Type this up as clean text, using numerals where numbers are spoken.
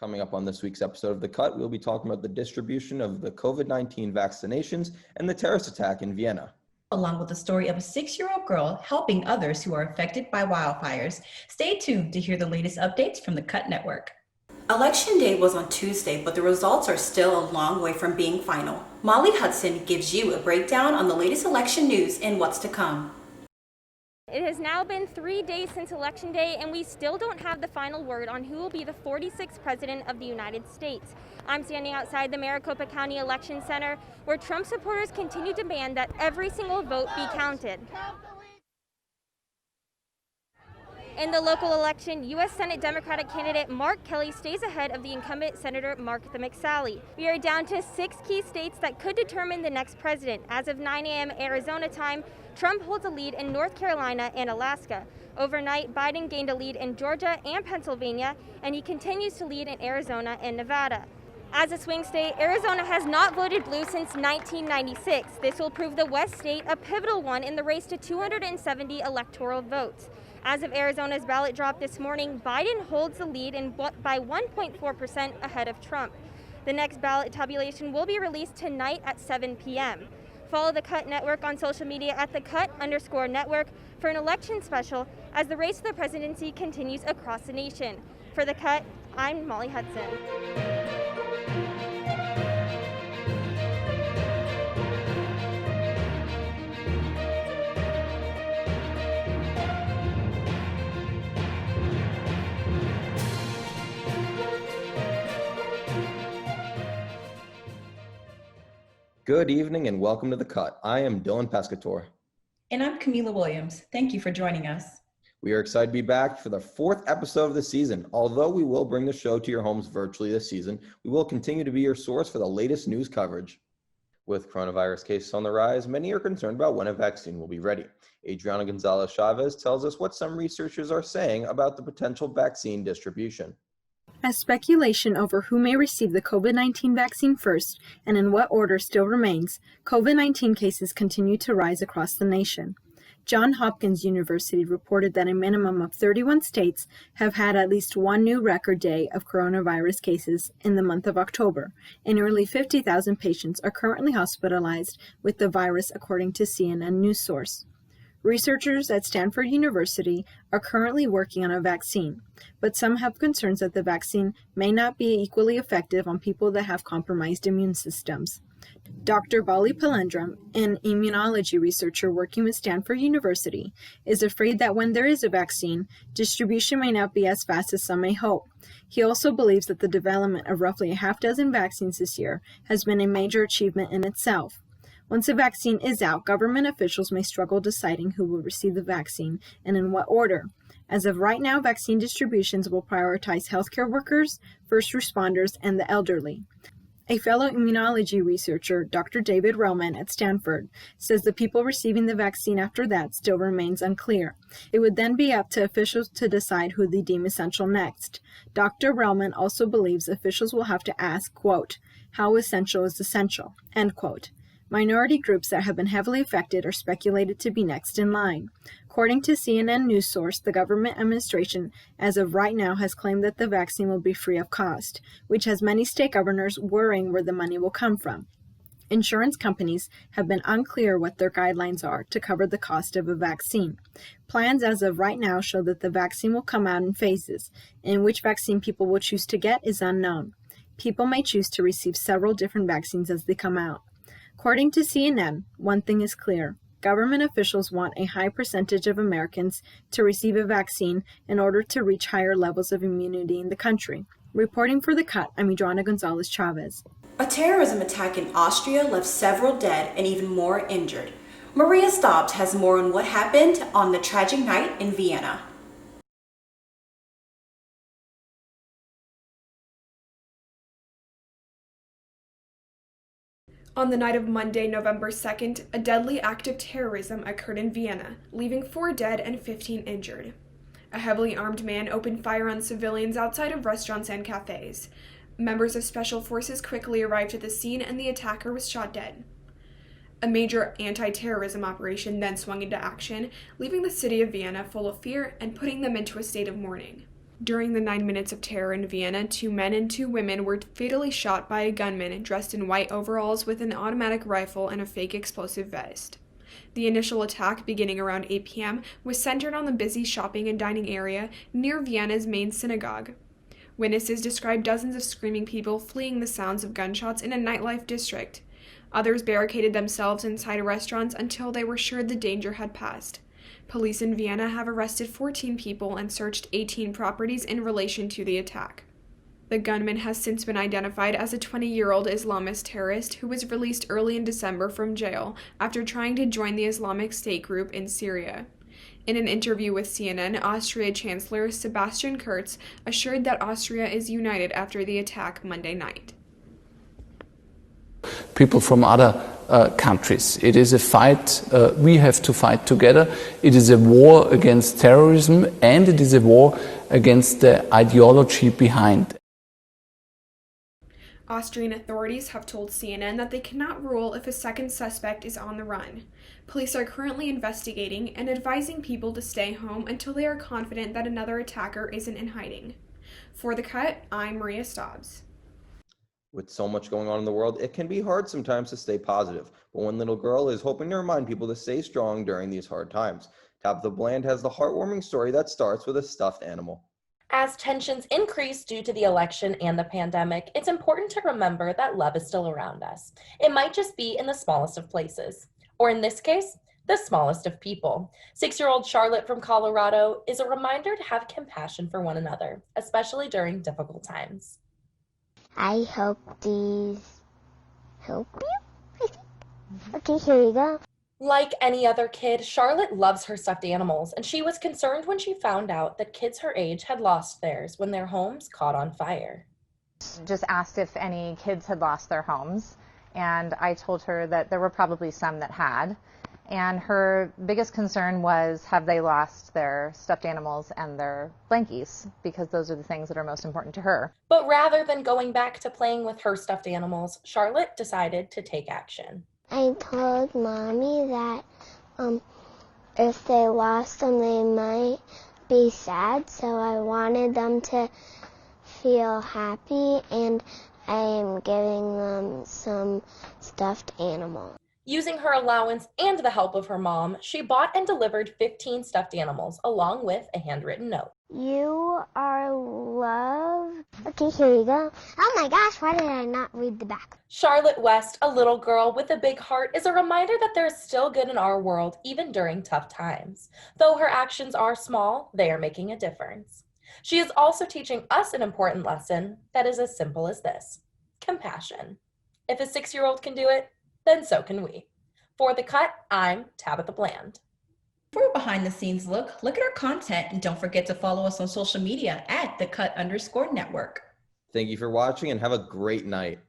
Coming up on this week's episode of The Cut, we'll be talking about the distribution of the COVID-19 vaccinations and the terrorist attack in Vienna. Along with the story of a 6-year-old girl helping others who are affected by wildfires. Stay tuned to hear the latest updates from the Cut Network. Election day was on Tuesday, but the results are still a long way from being final. Molly Hudson gives you a breakdown on the latest election news and what's to come. It has now been 3 days since Election Day, and we still don't have the final word on who will be the 46th President of the United States. I'm standing outside the Maricopa County Election Center, where Trump supporters continue to demand that every single vote be counted. In the local election, U.S. Senate Democratic candidate Mark Kelly stays ahead of the incumbent Senator Martha McSally. We are down to 6 key states that could determine the next president. As of 9 a.m. Arizona time, Trump holds a lead in North Carolina and Alaska. Overnight, Biden gained a lead in Georgia and Pennsylvania, and he continues to lead in Arizona and Nevada. As a swing state, Arizona has not voted blue since 1996. This will prove the West state a pivotal one in the race to 270 electoral votes. As of Arizona's ballot drop this morning, Biden holds the lead by 1.4% ahead of Trump. The next ballot tabulation will be released tonight at 7 p.m. Follow the Cut Network on social media at @thecut_network for an election special as the race to the presidency continues across the nation. For The Cut, I'm Molly Hudson. Good evening and welcome to The Cut. I am Dylan Pescator. And I'm Camila Williams. Thank you for joining us. We are excited to be back for the 4th episode of the season. Although we will bring the show to your homes virtually this season, we will continue to be your source for the latest news coverage. With coronavirus cases on the rise, many are concerned about when a vaccine will be ready. Adriana Gonzalez Chavez tells us what some researchers are saying about the potential vaccine distribution. As speculation over who may receive the COVID-19 vaccine first and in what order still remains, COVID-19 cases continue to rise across the nation. Johns Hopkins University reported that a minimum of 31 states have had at least one new record day of coronavirus cases in the month of October, and nearly 50,000 patients are currently hospitalized with the virus, according to CNN news source. Researchers at Stanford University are currently working on a vaccine, but some have concerns that the vaccine may not be equally effective on people that have compromised immune systems. Dr. Bali Palendram, an immunology researcher working with Stanford University, is afraid that when there is a vaccine, distribution may not be as fast as some may hope. He also believes that the development of roughly a half dozen vaccines this year has been a major achievement in itself. Once a vaccine is out, government officials may struggle deciding who will receive the vaccine and in what order. As of right now, vaccine distributions will prioritize healthcare workers, first responders, and the elderly. A fellow immunology researcher, Dr. David Relman at Stanford, says the people receiving the vaccine after that still remains unclear. It would then be up to officials to decide who they deem essential next. Dr. Relman also believes officials will have to ask, quote, "How essential is essential?" End quote. Minority groups that have been heavily affected are speculated to be next in line. According to CNN news source, the government administration, as of right now, has claimed that the vaccine will be free of cost, which has many state governors worrying where the money will come from. Insurance companies have been unclear what their guidelines are to cover the cost of a vaccine. Plans as of right now show that the vaccine will come out in phases, and which vaccine people will choose to get is unknown. People may choose to receive several different vaccines as they come out. According to CNN, one thing is clear. Government officials want a high percentage of Americans to receive a vaccine in order to reach higher levels of immunity in the country. Reporting for The Cut, I'm Adriana Gonzalez Chavez. A terrorism attack in Austria left several dead and even more injured. Maria Stobbs has more on what happened on the tragic night in Vienna. On the night of Monday, November 2nd, a deadly act of terrorism occurred in Vienna, leaving 4 dead and 15 injured. A heavily armed man opened fire on civilians outside of restaurants and cafes. Members of special forces quickly arrived at the scene and the attacker was shot dead. A major anti-terrorism operation then swung into action, leaving the city of Vienna full of fear and putting them into a state of mourning. During the 9 minutes of terror in Vienna, 2 men and 2 women were fatally shot by a gunman dressed in white overalls with an automatic rifle and a fake explosive vest. The initial attack, beginning around 8 p.m., was centered on the busy shopping and dining area near Vienna's main synagogue. Witnesses described dozens of screaming people fleeing the sounds of gunshots in a nightlife district. Others barricaded themselves inside restaurants until they were sure the danger had passed. Police in Vienna have arrested 14 people and searched 18 properties in relation to the attack. The gunman has since been identified as a 20-year-old Islamist terrorist who was released early in December from jail after trying to join the Islamic State group in Syria. In an interview with CNN, Austria Chancellor Sebastian Kurz assured that Austria is united after the attack Monday night. People from other countries. It is a fight we have to fight together. It is a war against terrorism, and it is a war against the ideology behind. Austrian authorities have told CNN that they cannot rule if a second suspect is on the run. Police are currently investigating and advising people to stay home until they are confident that another attacker isn't in hiding. For The Cut, I'm Maria Stobbs. With so much going on in the world, it can be hard sometimes to stay positive. But one little girl is hoping to remind people to stay strong during these hard times. Tabitha Bland has the heartwarming story that starts with a stuffed animal. As tensions increase due to the election and the pandemic, it's important to remember that love is still around us. It might just be in the smallest of places, or in this case, the smallest of people. 6-year-old Charlotte from Colorado is a reminder to have compassion for one another, especially during difficult times. I hope these help you, I think. Okay, here you go. Like any other kid, Charlotte loves her stuffed animals, and she was concerned when she found out that kids her age had lost theirs when their homes caught on fire. Just asked if any kids had lost their homes, and I told her that there were probably some that had. And her biggest concern was, have they lost their stuffed animals and their blankies? Because those are the things that are most important to her. But rather than going back to playing with her stuffed animals, Charlotte decided to take action. I told Mommy that if they lost them, they might be sad, so I wanted them to feel happy, and I am giving them some stuffed animals. Using her allowance and the help of her mom, she bought and delivered 15 stuffed animals, along with a handwritten note. You are loved. Okay, here you go. Oh my gosh, why did I not read the back? Charlotte West, a little girl with a big heart, is a reminder that there is still good in our world, even during tough times. Though her actions are small, they are making a difference. She is also teaching us an important lesson that is as simple as this: compassion. If a 6-year-old can do it, then so can we. For The Cut, I'm Tabitha Bland. For a behind-the-scenes look at our content, and don't forget to follow us on social media at @thecut_network. Thank you for watching and have a great night.